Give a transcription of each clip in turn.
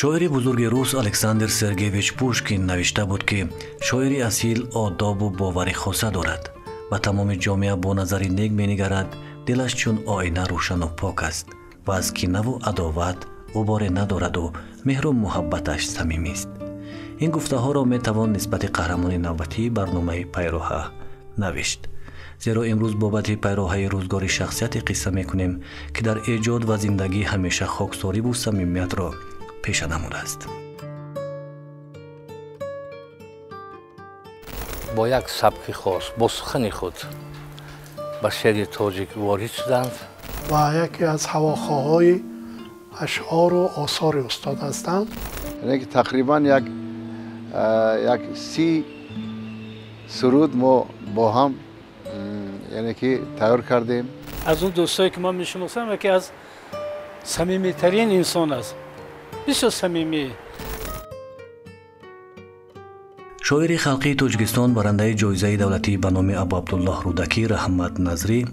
شاعر بزرگ روس الکساندر سرگیویچ پوشکین نوشته بود که شاعری اصیل آداب و باوری خاصه دارد و تمام جامعه با نظری نیک می‌نگرد. دلش چون آینه روشن و پاک است و از کینه و عداوت غبار ندارد و مهر و محبتش صمیمی است. این گفته ها را می توان نسبت قهرمان نوبتی برنامه پیروها نوشت. زیرا امروز بابت پیروهای روزگار شخصیت قصه می کنیم که در ایجاد و زندگی همیشه خاکساری و صمیمیت را پیش نموده است. با یک سبک خاص با سخن خود به شعر تاجیک وارد شدند و یکی از هواخواهای اشعار و آثار استاد هستند. یعنی که تقریبا یک 30 سرود ما با هم یعنی که تیار کردیم. از اون دوستایی که ما میشناسم یکی از صمیمی ترین انسان است. بسیار صمیمی. شاعر خلقی تاجیکستان برنده جایزه دولتی به نام ابو عبدالله رودکی رحمت نظری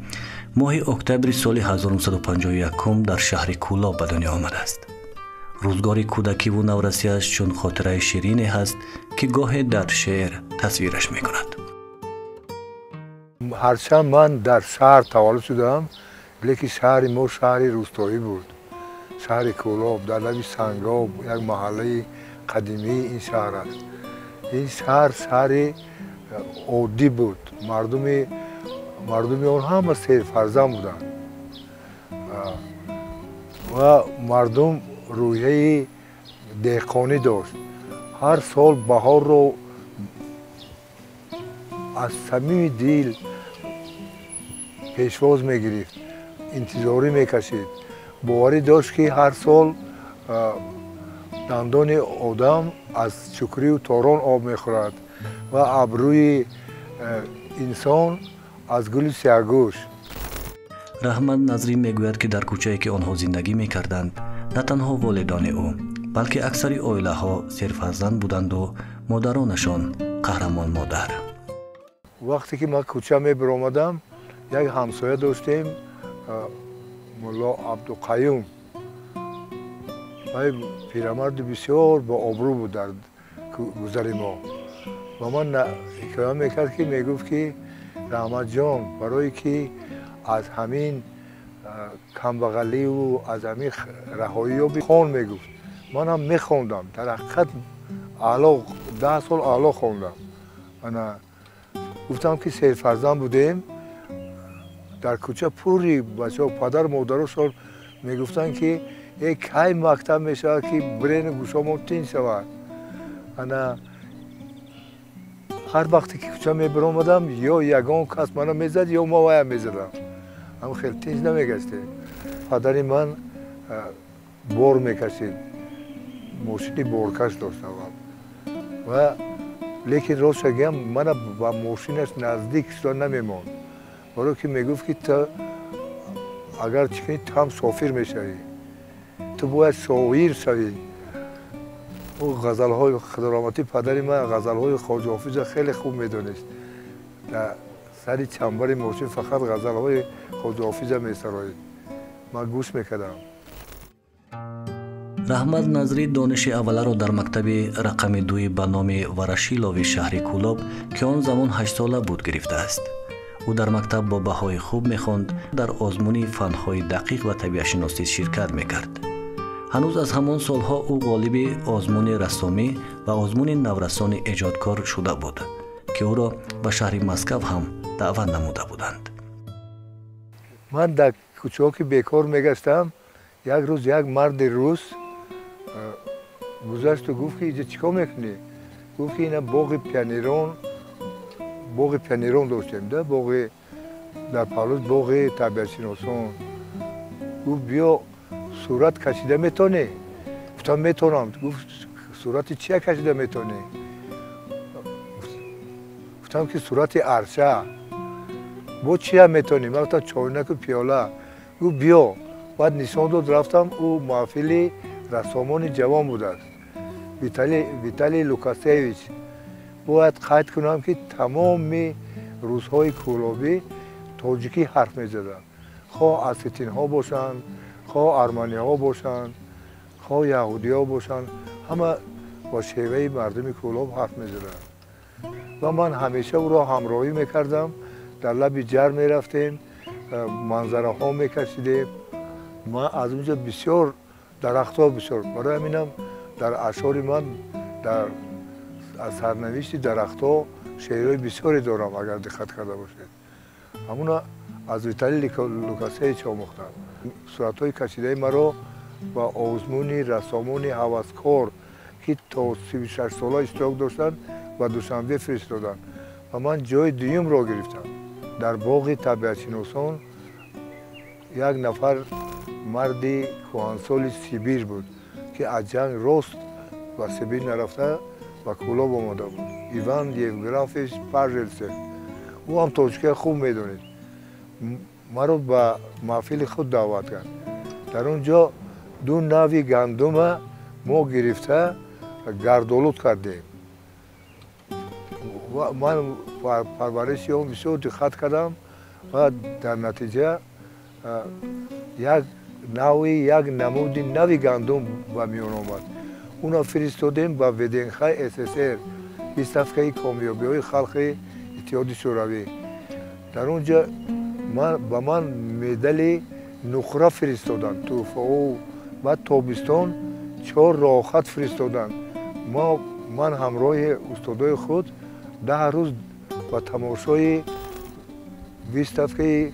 ماه اکتبر سال 1951 در شهر کولاب به دنیا آمده است. روزگار کودکی و نورسیش چون خاطره شیرینی هست که گاهی در شعر تصویرش می کند. هرچند من در شهر تولد شدم، لیکن شهر ما شهر روستایی بود. شهر کولاب در لب سنگاب، یک محله قدیمی این شهر است. این شهر عادی بود. مردم آن همه سرفرزند بودند و مردم روحیه دهقانی داشت. هر سال بهار رو از صمیم دل پیشواز میگرفت، انتظاری میکشید. باوری داشت که هر سال دندان آدم از چکری و تاران آب میخورد و ابروی انسان از گل سیاه‌گوش. رحمت نظری میگوید که در کوچه‌ای که آنها زندگی میکردند نه تنها والدان او بلکه اکثر عائله ها سرفرزند بودند و مادرانشان قهرمان مادر. وقتی که من کوچه می برآمدم یک همسایه داشتیم، ملا عبدالقیوم. پیرمرد بسیار با آبرو بود در گذر ما و من حکایت میکرد که میگفت که رحمت جان برای که از همین کمبغلی و از همین رهایی ها خوان میگفت. من هم میخوندم، در حقیقت 10 سال اعلی خوندم. من گفتم که سرفرزند بودیم، در کوچه پوری بچه ها پدر مادرشان میگفتن که یک کی مکتب میشه که برین گوشامون تین شود. من هر وقتی که کوچه می برآمدم یا یگان کس منو میزد یا ما وایم میزدم. اما خیلی تیز نمیگشته. پدر من بار میکشید، ماشینی بارکش داشتم و لیکن راست بگم من با ماشینش نزدیک شدن نمیماند. برای که میگفت که تو اگر چی کنی تو هم سافر میشوی، تو باید شاعر شوی. او غزل‌های خدرامتی پدر من غزل‌های خواجه حافظ خیلی خوب میدونست. در سر چنبر ماشین فقط غزل‌های خواجه حافظ میسراید. من گوش میکردم. رحمت نظری دانش اوله را در مکتب رقم 2 به نام ورشیلوی شهر کولاب که آن زمان 8 ساله بود گرفته است. او در مکتب با بهای خوب می‌خواند، در آزمون فن‌های دقیق و طبیعت شناسی شرکت می‌کرد. هنوز از همان سالها او غالب آزمون رسامی و آزمون نورسان ایجادکار شده بود که او را به شهر مسکو هم دعوت نموده بودند. من در کوچه‌ها که بیکار میگشتم، یک روز یک مرد روس گذشت و گفت که اینجا چیکار میکنی؟ گفت که اینا باغ پیانیرون داشتیم، در پالوس باغ طبیعت شناسان. گفت بیا صورت کشیده میتونی؟ گفتم میتونم. گفت صورت چیه کشیده میتونی؟ گفتم که صورت عرشه. با چیه میتونی؟ من گفتم چاینک و پیاله. گفت بیا. بعد نشان داد، رفتم. او محفل رسامان جوان بود است، ویتالی لوکاسیویچ. باید قید کنم که تمام روزهای کولابی تاجیکی حرف میزدن، خواه اسیتین ها باشند، خواه ارمنی ها باشند، خواه یهودی ها باشن همه با شیوه مردم کولاب حرف میزدن و من همیشه او را همراهی میکردم. در لب جر میرفتیم، منظره ها میکشیدیم. من از اونجا بسیار درخت ها بسیار، برای همینم در اشعار من در سرنوشت درخت ها شعرهای بسیاری دارم اگر دقت کرده باشید. همونا از ویتالی لوکاسیچ آموختم. صورت های کشیده مرا با آزمونی رسامونی هوسکار که تا 36 ساله اشتراک داشتن و دوشنبه فرستادن و من جای دوم را گرفتم. در باغ طبیعت شناسان یک نفر مردی کهنسال سیبیر بود که از جنگ راست و سیبیر نرفته و کولاب آمده بود. ایوان یوگرافیش پرژلسه. او هم تاجیکی خوب میدونید. مرا به محفل خود دعوت کرد. در اونجا 2 نوی گندم ما گرفته گردآلود کردیم. و من پرورشی هم بسیار دقت کردم و در نتیجه یک نمود نوی گندم به میان آمد. اونا فرستادیم به ودنخای SSR، بیستفکه کامیابی های خلق اتحاد شوروی. در اونجا به من مدل نقره فرستادن، توفه و بعد تابستان 4 راحت فرستادن. من همراه استادای خود 10 روز با تماشای بیستفکه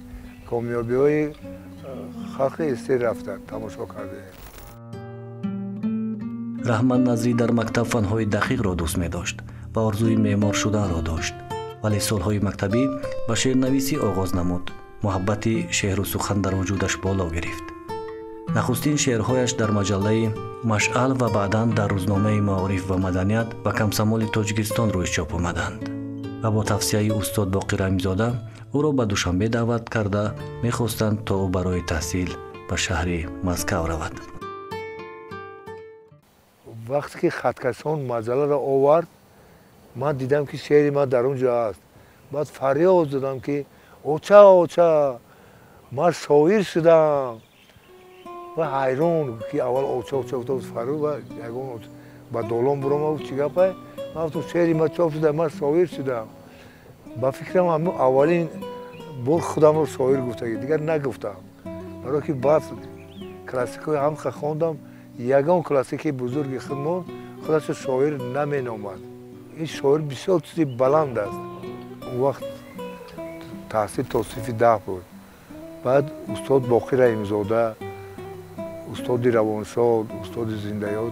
کامیابی های خلق استر رفتن تماشا کرده. رحمت نظری در مکتب فنهای دقیق را دوست می داشت و آرزوی معمار شدن را داشت، ولی سالهای مکتبی به شعرنویسی آغاز نمود. محبت شعر و سخن در وجودش بالا گرفت. نخستین شعرهایش در مجله مشعل و بعداً در روزنامه معارف و مدنیت و کمسمال تاجیکستان روی چاپ آمدند و با توصیه استاد باقی رحیم‌زاده او را به دوشنبه دعوت کرده می‌خواستند تا او برای تحصیل به شهر مسکو رود. وقتی که خطکشان مجله را آورد من دیدم که شعر من در اونجا است. بعد فریاد زدم که اوچا من شاعر شدم و حیران که اول اوچا گفتم فرو و یگان با دولان برام چی گپه من گفتم شعر من چاپ شده من شاعر شدم. با فکرم اولین بار خودم رو شاعر گفتم، دیگر نگفتم. برای که بعد کلاسیکای هم خواندم، یگان کلاسیک بزرگ خودمان خودش شاعر نمینامد. این شاعر بسیار چیزی بلند است. اون وقت تحصیل توصیف 10 بود. بعد استاد باقی رحیم‌زاده، استاد روانشاد، استاد زنده‌یاد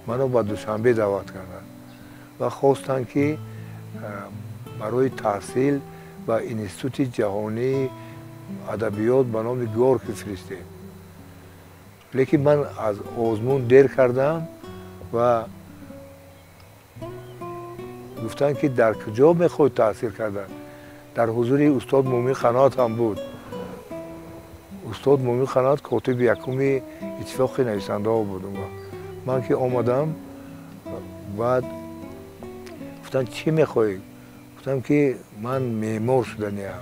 منو به دوشنبه دعوت کردند و خواستند که برای تحصیل و انستیتوت جهانی ادبیات به نام گورک فرستیم. لیکن من از آزمون دیر کردم و گفتن که در کجا میخواید تحصیل کردن. در حضور استاد مومن قنات هم بود. استاد مومن قنات کاتب یکم اتفاق نویسنده ها بود. من که آمدم بعد گفتن چی میخواید؟ گفتم که من معمار شدنی هم.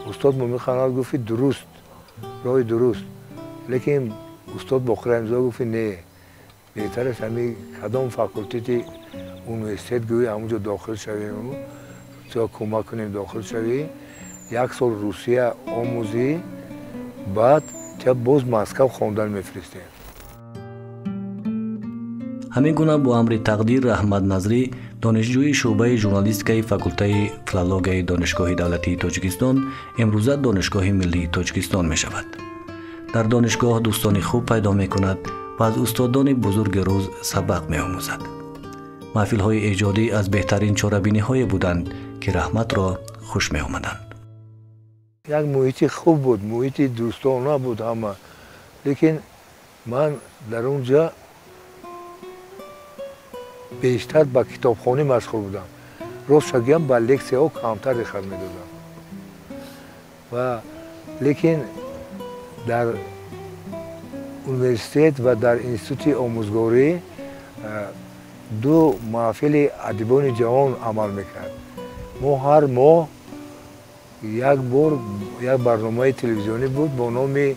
استاد مومن قنات گفت درست، راه درست. لیکن استاد باقر رحیم‌زاده گفت نه، بهتر است همین کدام فاکولته اونیورسیت گویی همونجا داخل شویم تا کمک کنیم داخل شوی. 1 سال روسیه آموزی بعد تا باز مسکو خواندن میفرستیم. همین گونه با امر تقدیر رحمت نظری دانشجوی شعبه ژورنالیستیک فاکولته فیلولوژی دانشگاه دولتی تاجیکستان امروزه دانشگاه ملی تاجیکستان می شود. در دانشگاه دوستانی خوب پیدا می کند و از استادان بزرگ روز سبق می آموزد. محفل های ایجادی از بهترین چاره‌بینی های بودند که رحمت را خوش می آمدند. یک محیط خوب بود، محیط دوستانه بود همه. لیکن من در اونجا بیشتر با کتابخوانی مشغول بودم. راست بگم با لکسیه ها کمتر دقت می‌دادم. و لیکن در اونیورسیت و در انستیتوت آموزگاری 2 محفل ادیبان جهان عمل میکرد. ما هر ماه یک بار یک برنامه تلویزیونی بود با نام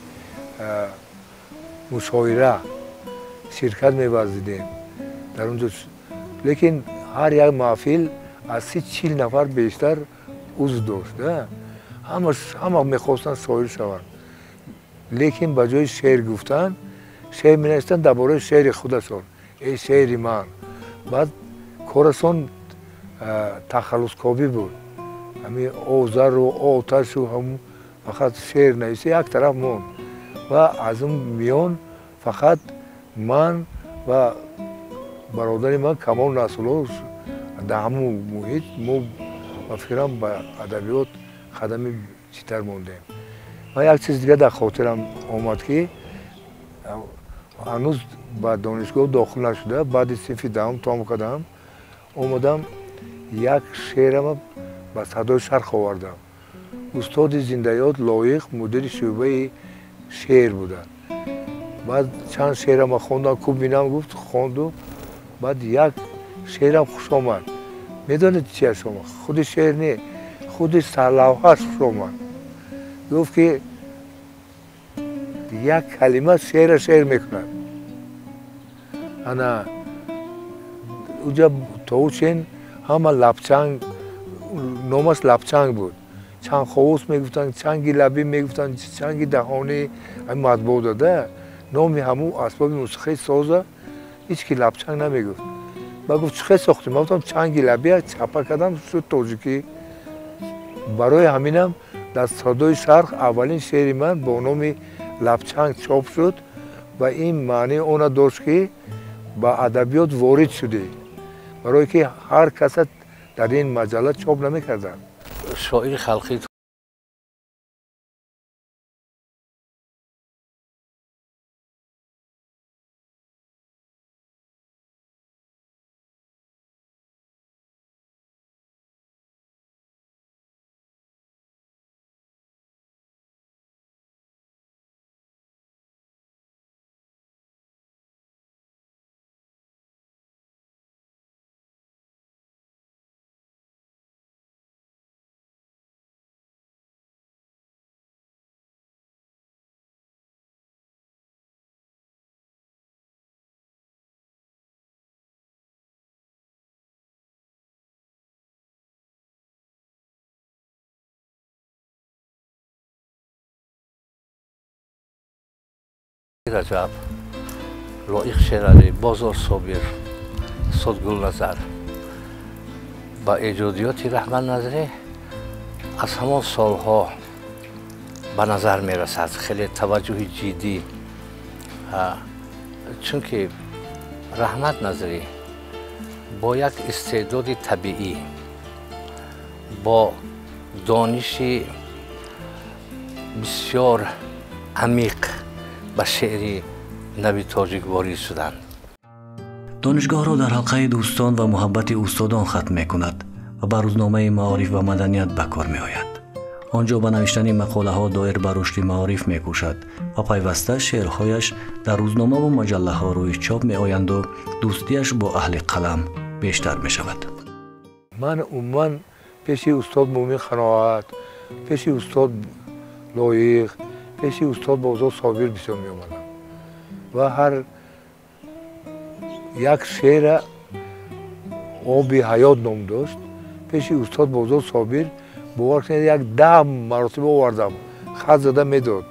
مشاوره شرکت می‌ورزیدیم در اونجا. لیکن هر یک محفل از 30-40 نفر بیشتر عضو داشت. همه می‌خواستن شاعر شوند. لیکن به جای شعر گفتن شعر می‌نوشتن درباره شعر خودشون. ای شعر من. بعد کارشون تخلص‌کاری بود. همین اوزار و آتش و هم فقط شعر نویسی یک طرف موند و از اون میان فقط من و برادر من کمال نصرالله در همون محیط ما فکرم به ادبیات خدمه چیتر موندیم. و یک چیز دیگه در خاطرم آمد که هنوز به دانشگاه داخل نشده، بعد صنف دهم تمام کردم اومدم یک شعرم به صدای شرق آوردم. استاد زنده‌یاد لایق مدیر شعبه شعر بودن. بعد چند شعرم خواندم، خوب بینم گفت خواندم. بعد یک شعرم خوش آمد. میدونید چی شما؟ خود شعر نه، خود سرلوحه‌اش خوش آمد. گفت که یک کلمه شعر میکنه. انا اونجا توچین همه لبچنگ، نامش لبچنگ بود. چنگ خواست میگفتن، چنگی لبی میگفتن، چنگی دهانی مطبوع داده. نامی همون اسباب موسیقی سازه هیچ کی لبچنگ نمیگفت. من گفت چه ساختیم؟ من گفتم چنگی لبی چپا کردم شد تاجیکی. برای همینم در صدای شرق اولین شعر من با نام لبچنگ چاپ شد و این معنی اون داشت که با ادبیات وارد شده، برای که هر کس در این مجله چاپ نمیکردن. شاعر خلقی رجب، لایق شعر بازار صابر، صدگل نظر با ایجادیات رحمت نظری از همان سالها به نظر می رسد. خیلی توجه جدی، چون که رحمت نظری با یک استعداد طبیعی، با دانش بسیار عمیق به شعر نوی تاجیک وارد شدند. دانشگاه را در حلقه دوستان و محبت استادان ختم می کند و به روزنامه معارف و مدنیت به کار می آید. آنجا به نوشتن مقاله ها دایر بر رشد معارف می کوشد و پیوسته شعرهایش در روزنامه و مجله ها روی چاپ می آیند و دوستیش با اهل قلم بیشتر می شود. من عموما پیش استاد مومن قناعت، پیش استاد لایق، پیش استاد بازار صابر بسیار می آمدم و هر یک شعر آب حیات نام داشت. پیش استاد بازار صابر باور کنید یک 10 مرتبه آوردم، خط زده میداد،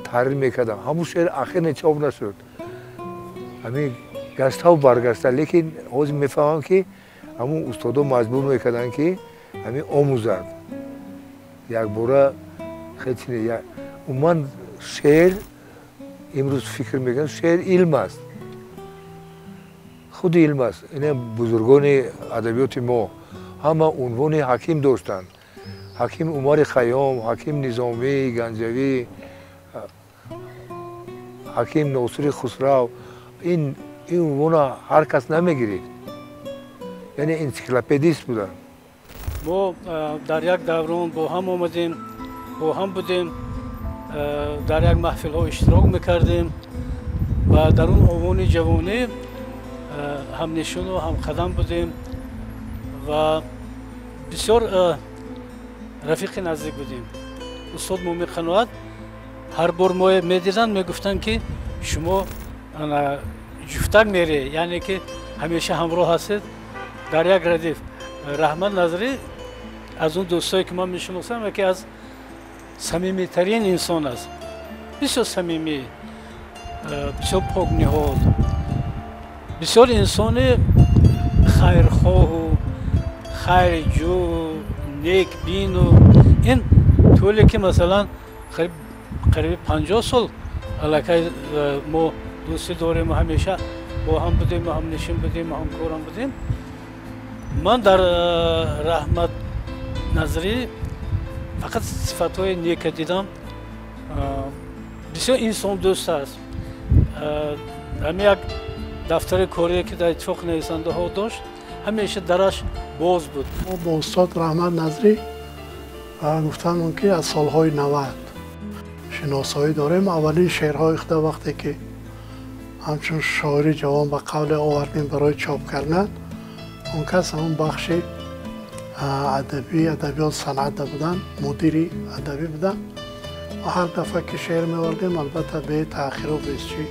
تحریر میکردم. همون شعر اخیر چاپ نشد، همین گشته و برگشته. لیکن حاضر میفهمم که همون استادا مجبور میکردن که همین آموزد. یک باره خیلی من شعر امروز فکر میکنم شعر علم است، خود علم است. این بزرگان ادبیات ما همه عنوان حکیم داشتند. حکیم عمر خیام، حکیم نظامی گنجوی، حکیم ناصر خسرو. این عنوان هر کس نمیگیرید، یعنی انسیکلوپدیست بودن. ما در یک دوران با هم آمدیم، با هم بودیم، در یک محفل ها اشتراک میکردیم و در اون عنوان جوانی هم نشون و هم قدم بودیم و بسیار رفیق نزدیک بودیم. استاد مومن قناعت هر بار ما میدیدن میگفتن که شما جفتک میره، یعنی که همیشه همراه هستید در یک ردیف. رحمت نظری از اون دوستایی که من میشناسم یکی از صمیمی ترین انسان است، بسیار صمیمی، بسیار پاک نهاد، بسیار انسان خیرخواه و خیرجو، نیک بین. و این طولی که مثلا قریب 50 سال علاقه ما دوستی داریم و همیشه با هم بودیم و هم نشین بودیم و هم کارم بودیم. من در رحمت نظری فقط صفتهای نیک دیدم. بسیار انسان دوست است. همین یک دفتر کاری که در اتفاق نویسنده ها داشت همیشه درش باز بود. ما با استاد رحمت نظری گفتم که از سالهای 90 شناسایی داریم. اولین شعرهای خود وقتی که همچون شاعری جوان به قول آوردیم برای چاپ کردن، اون کس همون بخش ادبی ادبیات صنعت بودن، مدیری ادبی بودن و هر دفعه که شعر می‌آوردیم البته به تأخیر و بیسچی،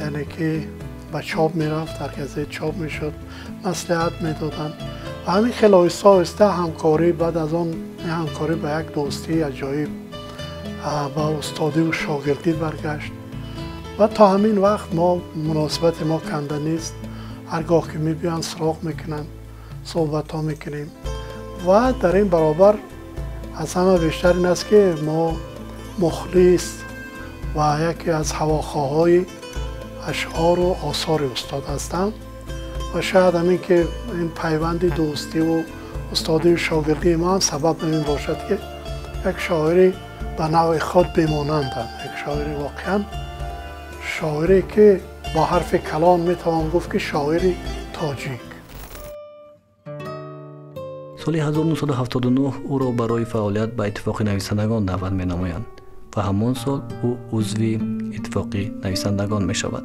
یعنی که به چاپ میرفت، هرگزه چاپ میشد، مصلحت میدادن و همین خیلی آهسته آهسته همکاری، بعد از اون همکاری به یک دوستی عجایب با استادی و شاگردی برگشت و تا همین وقت ما مناسبت ما کنده نیست. هرگاه که میبینن سراغ میکنن، صحبت ها میکنیم و در این برابر از همه بیشتر این است که ما مخلص و یکی از هواخواهای اشعار و آثار استاد هستم و شاید همین که این پیوند دوستی و استادی و شاگردی ما هم سبب این باشد که یک شاعری به نوع خود بمانند، یک شاعری واقعا شاعری که با حرف کلام میتوان گفت که شاعری تاجیک. سال 1979 او را برای فعالیت به اتفاق نویسندگان دعوت می‌نمایند و همان سال او عضو اتفاق نویسندگان می‌شود.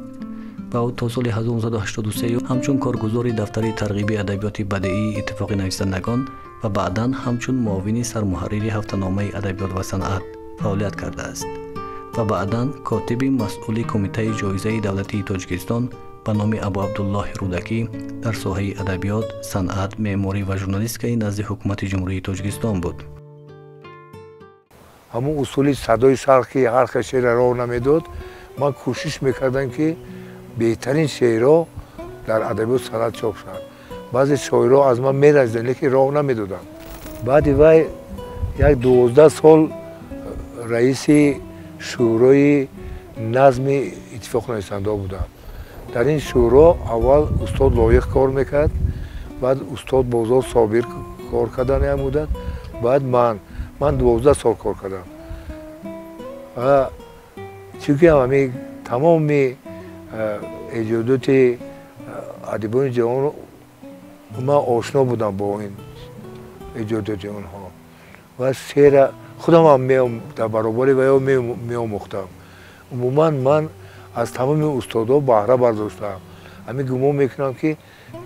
و او تا سال 1983 همچون کارگزار دفتر ترغیب ادبیات بدیعی اتفاق نویسندگان و بعداً همچون معاون سرمحرر هفته‌نامه ادبیات و صنعت فعالیت کرده است و بعداً کاتب مسئول کمیته جایزه دولتی تاجیکستان به نام ابو عبدالله رودکی در ساحه ادبیات، صنعت، معماری و ژورنالیستیک نزد حکومت جمهوری تاجیکستان بود. همون اصولی صدای سرخ که هر شعر راه نمیداد، من کوشش میکردم که بهترین شعرها در ادبیات صنعت چاپ شد. بعضی شاعرها از من میرزیدن لیکن راه نمیدادن. بعد وای یک 12 سال رئیس شورای نظم اتفاق نویسنده بودم. در این شورا اول استاد لایق کار میکرد، بعد استاد بازار صابر کار کردن هم مدت، بعد من 12 سال کار کردم و چونکه همه تمام ایجادات ادیبان جهان من آشنا بودم با این ایجادات اونها و شعر خودم هم در برابر و میآموختم. عموما من از تمام استادا بهره برداشتم. همین گمان میکنم که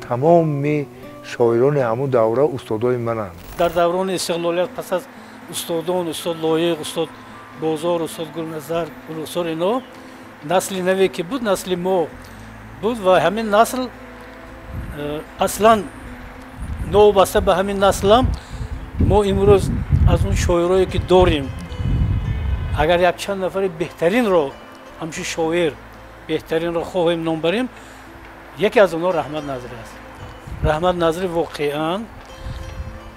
تمام شاعران همون دوره استادای منند. در دوران استقلالیت پس از استادان، استاد لایق، استاد بازار، استاد گلنظر، گلوسار، اینا نسل نوی که بود نسل ما بود و همین نسل اصلا نوبسته به همین نسل هم ما امروز از اون شاعرایی که داریم اگر یک چند نفر بهترین رو همچون شاعر بهترین رو خواهیم نام بریم، یکی از اونها رحمت نظری است. رحمت نظری واقعا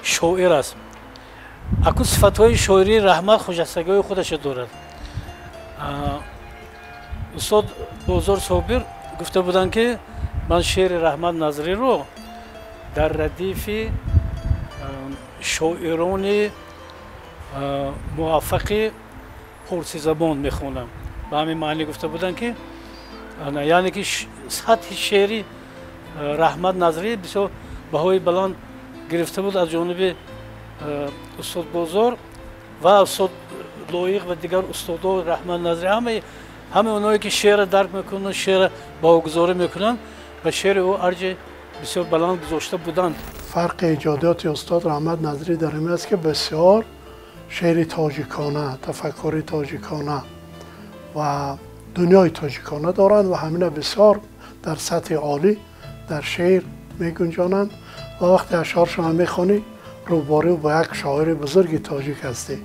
شاعر است. اکو صفت‌های شاعری رحمت خجستگی خودش دارد. استاد بازار صابر گفته بودن که من شعر رحمت نظری رو در ردیف شاعران موفق فارسی زبان میخونم. به همین معنی گفته بودن که یعنی که سطح شعری رحمت نظری بسیار بهای بلند گرفته بود از جانب استاد بازار و استاد لایق و دیگر استادا. رحمت نظری همه اونایی که شعر درک میکنن، شعر باگذاری میکنن و شعر او ارج بسیار بلند گذاشته بودند. فرق ایجادات استاد رحمت نظری در این است که بسیار شعر تاجیکانه، تفکر تاجیکانه و دنیای تاجیکانه دارند و همین بسیار در سطح عالی در شعر میگنجانند و وقتی اشعارشان میخوانی روبرو با یک شاعر بزرگ تاجیک هستی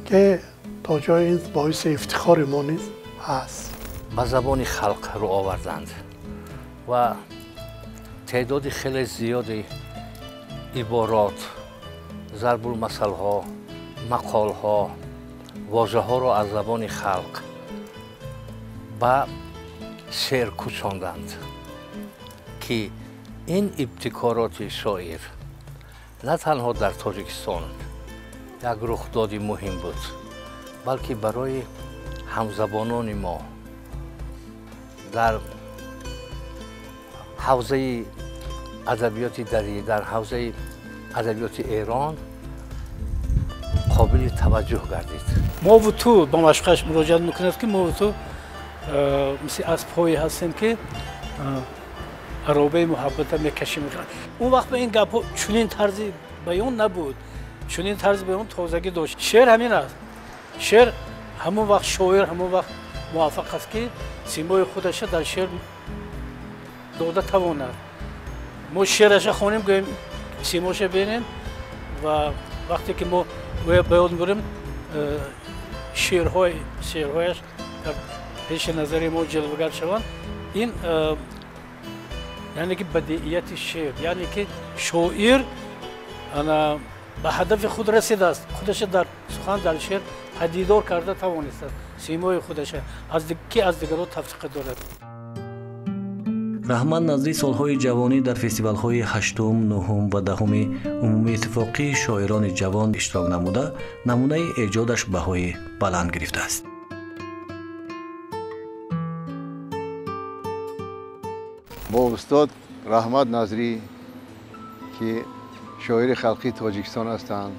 که تا جای این باعث افتخار ما نیز هست. به زبان خلق رو آوردند و تعداد خیلی زیادی عبارات، ضرب المثل ها، مقال ها، واژه ها رو از زبان خلق به شعر کوچاندند که این ابتکارات شاعر نه تنها در تاجیکستان یک رخدادی مهم بود، بلکه برای همزبانان ما در حوزه ادبیات دری، در حوزه ادبیات ایران قابل توجه گردید. ما و تو با مشقش مراجعت میکنید که ما و تو مثل از پایی هستیم که عرابه محبت میکشیم. اون وقت به این گپ چنین طرزی بیان نبود، چنین طرز بیان تازگی داشت. شعر همین است. شعر همون وقت شاعر همون وقت موفق است که سیمای خودش در شعر داده تواند. ما شعرش خوانیم گوییم سیماش ببینیم و وقتی که ما بیان بریم شعرهایش در پیش نظر ما جلوگر شوند. این یعنی که بدیعیت شعر، یعنی که شاعر به هدف خود رسیده است، خودش در سخن در شعر پدیدار کرده توانسته سیمای خودش از دیگران تفریق دارد. رحمت نظری سالهای جوانی در فستیوال‌های هشتم، نهم و دهم عمومی اتفاقی شاعران جوان اشتراک نموده، نمونه ایجادش بهای بلند گرفته است. با استاد رحمت نظری که شاعر خلقی تاجیکستان هستند،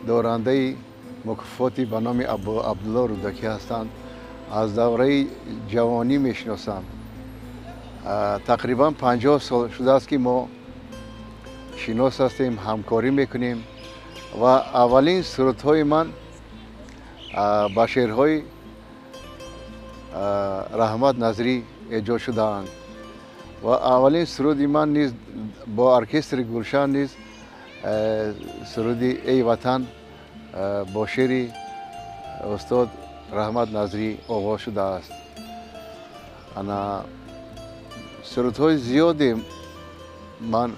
دارنده مکافاتی به نام عبدالله رودکی هستند، از دوره جوانی میشناسم. تقریبا 50 سال شده است که ما شناس هستیم، همکاری میکنیم و اولین سرودهای من با شعرهای رحمت نظری ایجاد شده‌اند و اولین سرودی من نیز با ارکستر گلشن نیز سرودی ای وطن با شعر استاد رحمت نظری آغاز شده است. انا سرودهای زیادی من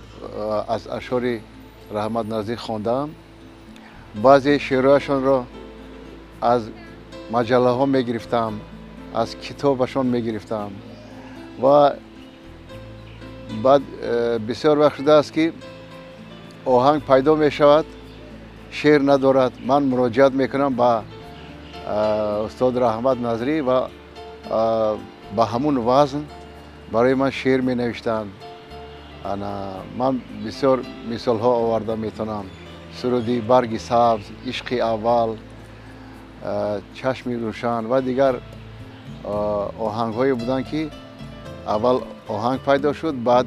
از اشعار رحمت نظری خواندم. بعضی شعرهایشان را از مجله ها می گرفتم، از کتابشان می گرفتم و بعد بسیار وقت شده است که آهنگ پیدا می شود، شعر ندارد. من مراجعت می کنم به استاد رحمت نظری و به همون وزن برای من شعر می نوشتند. من بسیار مثال ها آورده میتونم. سرودی برگ سبز، عشق اول، چشم روشن و دیگر آهنگ های بودن که اول آهنگ پیدا شد، بعد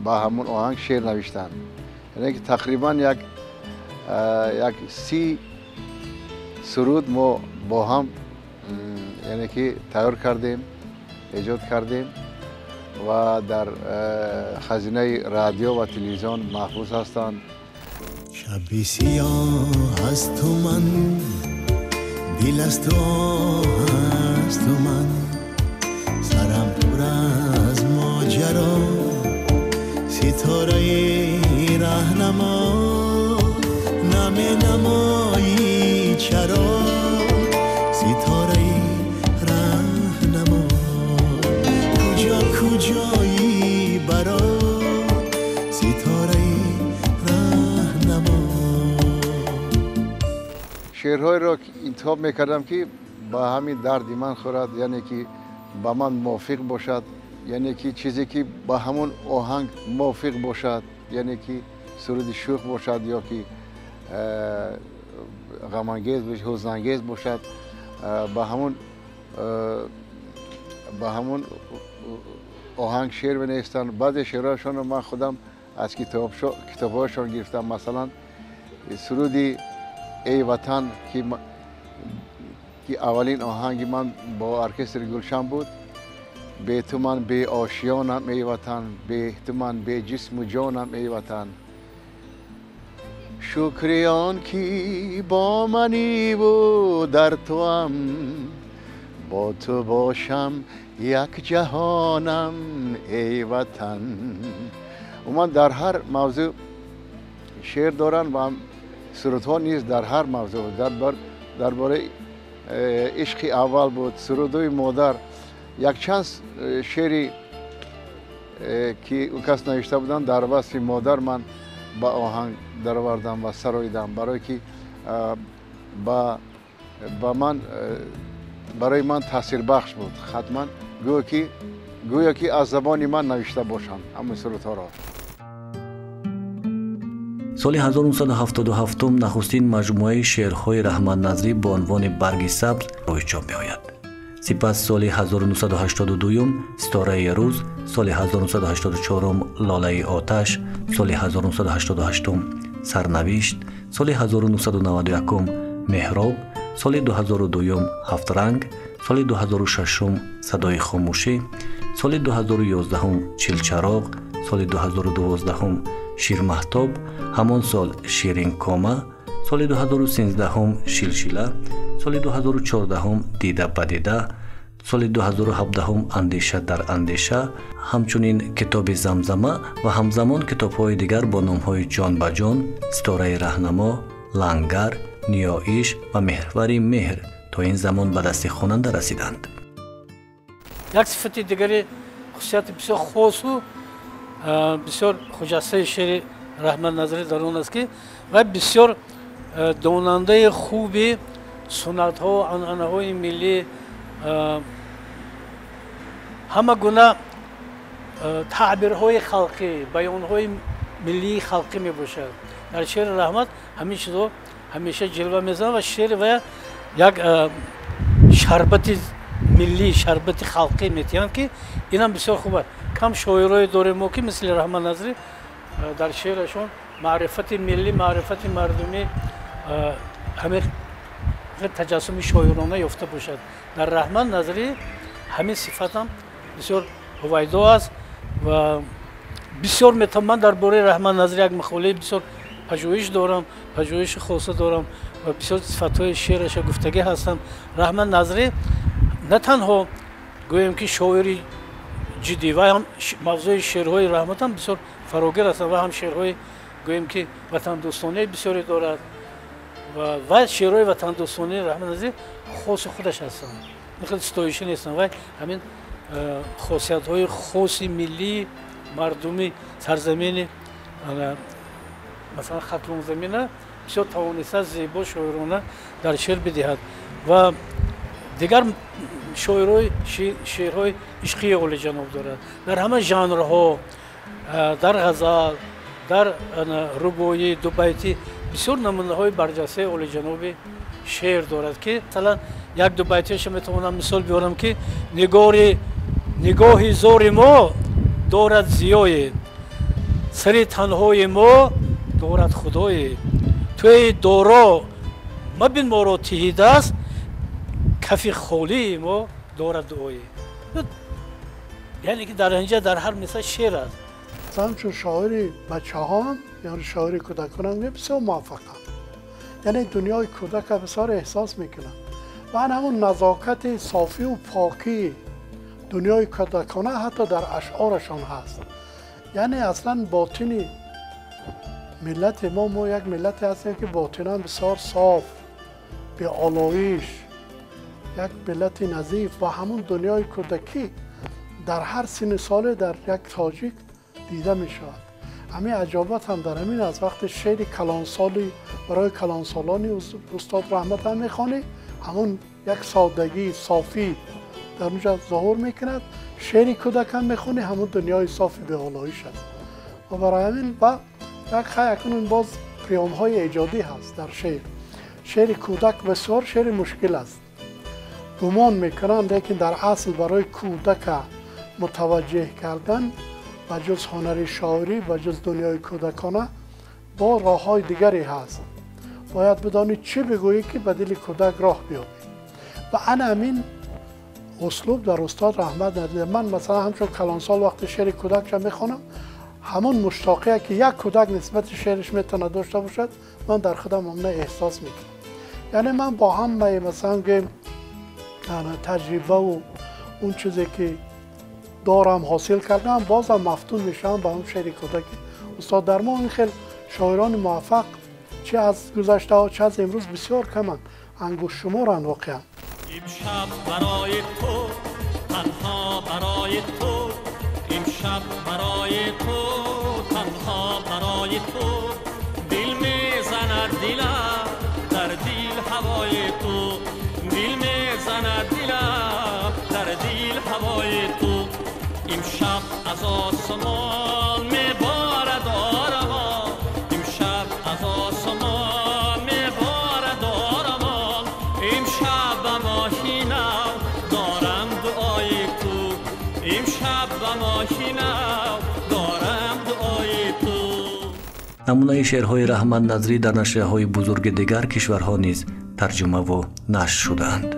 با همون آهنگ شعر نوشتن. یعنی که تقریبا یک 30 سرود ما با هم یعنی که تیار کردیم، ایجاد کردیم و در خزینه رادیو و تلویزیون محفوظ هستند. شبی سیاه از تو من، دل از تو از تو من، سرم پر از ماجرا، ستاره راهنما، نمی نمایی چرا، ستاره راهنما، کجایی برا، ستاره راهنما. شعرهای را انتخاب میکردم که با همین دردی من خورد، یعنی که با من موافق باشد، یعنی که چیزی که با همون آهنگ موافق باشد، یعنی که سرود شوخ باشد یا که غم انگیز باشد، حزن انگیز باشد، با همون آهنگ شعر بنویسن. بعضی شعرهاشون رو من خودم از کتابهاشون گرفتم. مثلا سرودی ای وطن که اولین آهنگ من با ارکستر گلشن بود، به تو من به آشیانم ای وطن، به تو من به جسم و جانم ای وطن. شکریان کی با منی و در تو هم، با تو باشم یک جهانم ای وطن. و من در هر موضوع شعر دارن و سرودها نیز در هر موضوع درباره عشق اول بود، سرودهای مادر. یک چند شعری که او کس نوشته بودن در وصف مادر من با آهنگ درآوردم و سراییدم، برای که برای من تاثیر بخش بود. حتما گویا که از زبان من نوشته باشم همین سرودها را. سال 1977 نخستین مجموعه شعرهای رحمت نظری با عنوان برگ سبز روی چاپ می‌آید. سپس سال 1982 ستاره روز، سال 1984 لاله آتش، سال 1988 سرنوشت، سال 1991 محراب، سال 2002 هفت رنگ، سال 2006 صدای خاموشی، سال 2011 چل چراغ، سال 2012 شیر مهتاب، همان سال شیرین کامه، سال 2013 شلشله، سال 2014 دیده بدیده، سال 2017 اندیشه در اندیشه، همچنین کتاب زمزمه و همزمان کتاب‌های دیگر با نام‌های جان به جان، ستاره راهنما، لنگر، نیایش و محور مهر تا این زمان به دست خواننده رسیدند. یک صفت دیگری خصوصیت بسیار خاص و بسیار خجسته شعر رحمت نظری در آن است که و بسیار داننده خوبی سنت‌ها و عنعنه‌های ملی، همه گونه تعبیرهای خلقی، بیانهای ملی خلقی می باشد. در شعر رحمت همین چیزا همیشه جلوه میزنه و شعر و یک شربت ملی، شربت خلقی میتیند که این هم بسیار خوبه. کم شاعرای دور ما که مثل رحمت نظری در شعرشون معرفت ملی، معرفت مردمی همه تجسم شاعرانه یافته باشد. در رحمت نظری همین صفت هم بسیار هویدا است و بسیار میتونم درباره رحمت نظری یک مقاله بسیار پژوهش دارم، پژوهش خاصه دارم و بسیار صفت‌های شعرش گفتگی هستم. رحمت نظری نه تنها گویم که شاعری جدی و هم موضوع شعرهای رحمت هم بسیار فراگیر است و هم شعرهای گویم که وطن دوستانه بسیاری دارد و شعرهای وطن دوستانه رحمت نظری خاص خودش هستند، مثل ستایشی نیستن و همین خاصیت‌های خاصی ملی مردمی سرزمین مثلا خطلون زمینه بسیار توانسته زیبا شاعرانه در شعر بدهد و دیگر شعرهای عشقی اولی جناب دارد. در همه ژانرها، در غزل، در رباعی، دو بیتی بسیار نمونه‌های برجسته اولی جناب شعر دارد که مثلا یک دو بیتیش میتونم مثال بیارم که نگاه زور ما دارد زیای، سر تنهای ما دارد خدای، توی دورا مبین ما را تهیده است، کف خالی ما دارد دعای. یعنی که در اینجا در هر مثال شعر است. همچون شاعری بچه ها هم یعنی شاعری کودکان هم بسیار موفقن، یعنی دنیای کودک بسیار احساس میکنن و همون نزاکت صافی و پاکی دنیای کودکانه حتی در اشعارشان هست. یعنی اصلا باطنی ملت ما یک ملت هستیم که باطنا بسیار صاف، به آلایش، یک ملت نظیف و همون دنیای کودکی در هر سن ساله در یک تاجیک دیده می شود. همین عجابت هم در همین از وقت شعر کلانسالی برای کلانسالانی استاد رحمت هم میخوانی، همون یک سادگی صافی در اونجا ظهور میکند. شعر کودک هم میخونی، همون دنیای صافی به آلایش است و برای همین و یک خیلی باز پیام های ایجادی هست در شعر. شعر کودک بسیار شعر مشکل است، گمان میکنند، لیکن در اصل برای کودک متوجه کردن و جز هنر شاعری و جز دنیای کودکانه با راه های دیگری هست. باید بدانی چی بگویی که به دل کودک راه بیابی و همین اسلوب در استاد رحمت نظری. من مثلا همچون کلانسال وقتی شعر کودک را میخوانم، همون مشتاقیه که یک کودک نسبت شعرش میتونه داشته باشد، من در خودم همون احساس میکنم. یعنی من با هم مثلا که تجربه و اون چیزی که دارم حاصل کردم، بازم مفتون میشم به اون شعر کودک استاد. در ما این خیلی شاعران موفق چه از گذشته ها چه از امروز بسیار کمند، انگشت شمارند واقعا. امشب برای تو، تنها برای تو، امشب برای تو، تنها برای تو، دل میزند دلم در دل هوای تو، دل میزند دلم در دل هوای تو. امشب از آسمان میبارد آرمان، امشب از آسمان میبارد آرمان، امشب به ماهی نو دارم دعای تو، امشب به ماهی نو دارم دعای تو. نمونه شعرهای رحمت نظری در نشریه‌های بزرگ دیگر کشورها نیز ترجمه و نشر شدند.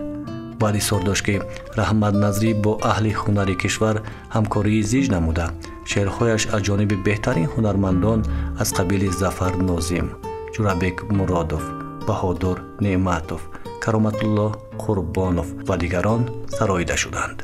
بعد اظهار داشت که رحمت نظری با اهل هنر کشور همکاری زیج نموده، شعرهایش از جانب بهترین هنرمندان از قبیل ظفر ناظم، جورابک مرادوف، بهادر نعمتوف، کرامت الله قربانوف و دیگران سراییده شدند.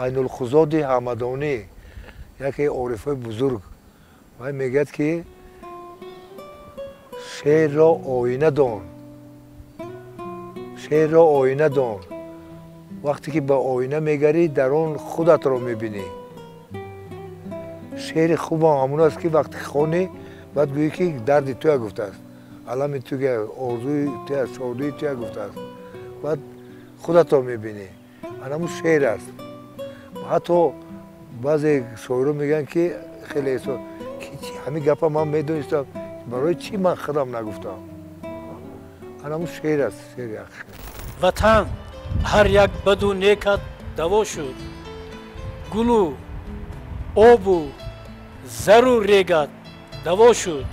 عین‌الخضاد حمدانی یکی عارفای بزرگ و میگد که شعر را آینه دان، شعر را آینه دان. وقتی که به آینه میگری در آن خودت را میبینی. شعر خوب همون است که وقتی خوانی بعد گویی که درد توی گفته است، علم توی آرزوی توی شادی توی گفته است، بعد خودت را میبینی. همون شعر است. حتی بعضی شاعران میگن که خیلی احساس که همین گپا من میدونستم، برای چی من خودم نگفتم. همون شعر است، شعر اخیر. وطن هر یک بد و نیکت دوا شد، گل و آب و زر و ریگت دوا شد.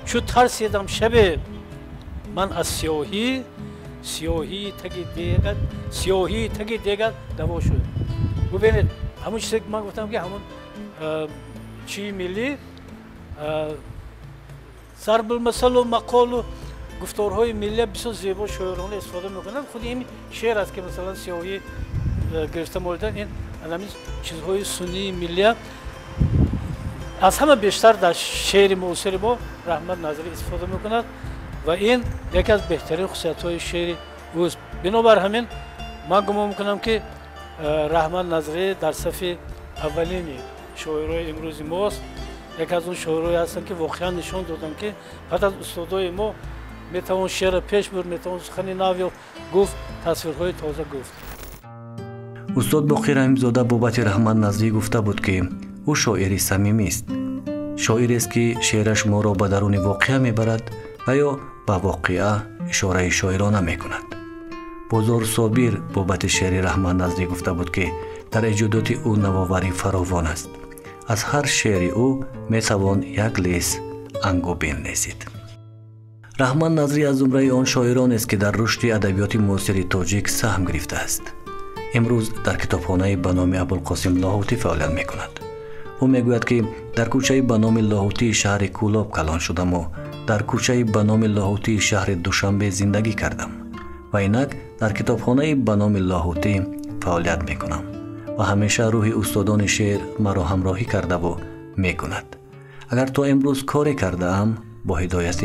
چو ترسیدم شب من از سیاهی، سیاهی تگ دیگر دوا شد. ببینید همون چیزی که من گفتم که همون چی ملی ضرب المثل و مقال و گفتارهای ملی بسیار زیبا شاعرانه استفاده میکنن. خود این شعر است که مثلا سیاهی گرفته موردن، این همین چیزهای سنی ملی از همه بیشتر در شعر معاصر ما رحمت نظری استفاده میکند و این یکی از بهترین خصوصیت‌های شعر اوست. بنابر همین من گمان میکنم که رحمت نظری در صف اولین شاعرای امروز ماست. یک از اون شاعرایی هستن که واقعا نشان دادن که بعد از استادای ما میتوان شعر پیش برد، میتوان سخن نو گفت، تصویرهای تازه گفت. استاد باقی رحیم‌زاده بابت رحمت نظری گفته بود که او شاعری صمیمی است. شاعری است که شعرش ما را به درون واقعه میبرد و یا به واقعه اشاره شاعرانه میکند. بازار صابر بابت شعر رحمت نظری گفته بود که در ایجادات او نوآوری فراوان است. از هر شعر او میتوان یک لیس انگو بنویسید. رحمت نظری از زمره آن شاعران است که در رشد ادبیات معاصر تاجیک سهم گرفته است. امروز در کتابخانه به نام ابوالقاسم لاهوتی فعالیت میکند. او میگوید که در کوچه به نام لاهوتی شهر کولاب کلان شدم و در کوچه به نام لاهوتی شهر دوشنبه زندگی کردم و اینک در کتابخانه به نام لاهوتی فعالیت میکنم و همیشه روح استادان شعر مرا همراهی کرده و میکند. اگر تا امروز کاری کرده ام با هدایت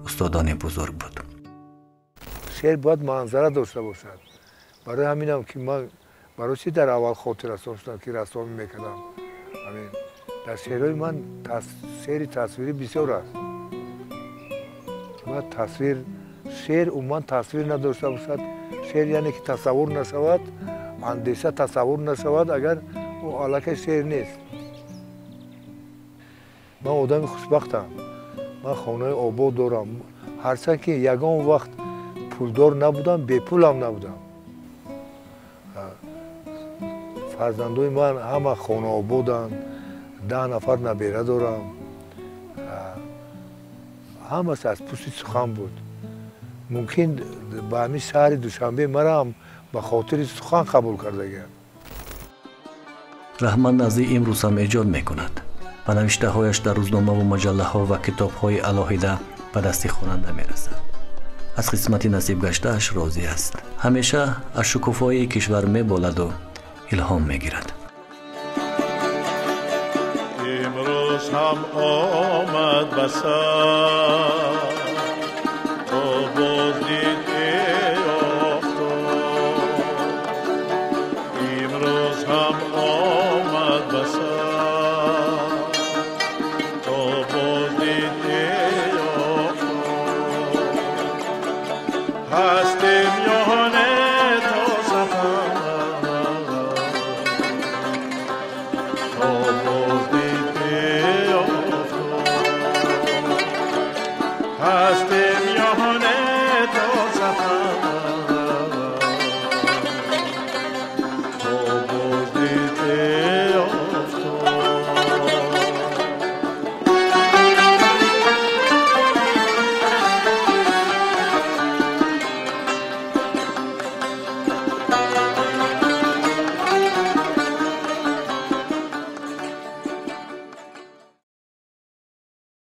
استادان بزرگ بود. شعر باید منظره داشته باشد. برای همینم که من برای چی در اول خاطر داشتم که رسامی میکردم. همین дар шеърҳои ман сери тасвирӣ бисёр аст. ва тасвир шеър умуман тасвир надошта бошад. шеър яъне ки тасаввур нашавад, андеша тасаввур нашавад, агар ӯ аллакай шеър нест. ман одами хушбахтам. ман хонаи обод дорам. ҳарчанд ки ягон вақт пулдор набудам, бепулам набудам. фарзандои ман ҳама хонаободанд, 10 нафар набера дорам. ҳамааш аз пушти сухан буд. мумкин ба ҳамин шаҳри душанбе мараам ба хотири сухан қабул кардагиям. раҳмат назрӣ имрӯз ҳам эҷод мекунад. ба навиштаҳояш дар рӯзномаву маҷаллаҳо ва китобҳои алоҳида ба дасти хонанда мерасад. аз қисмати насибгаштааш розӣ аст. ҳамеша аз шукуфоии кишвар меболаду илҳом мегирад. имрӯз ҳам омад ба сар бо боздид офтоб. имрӯз ҳам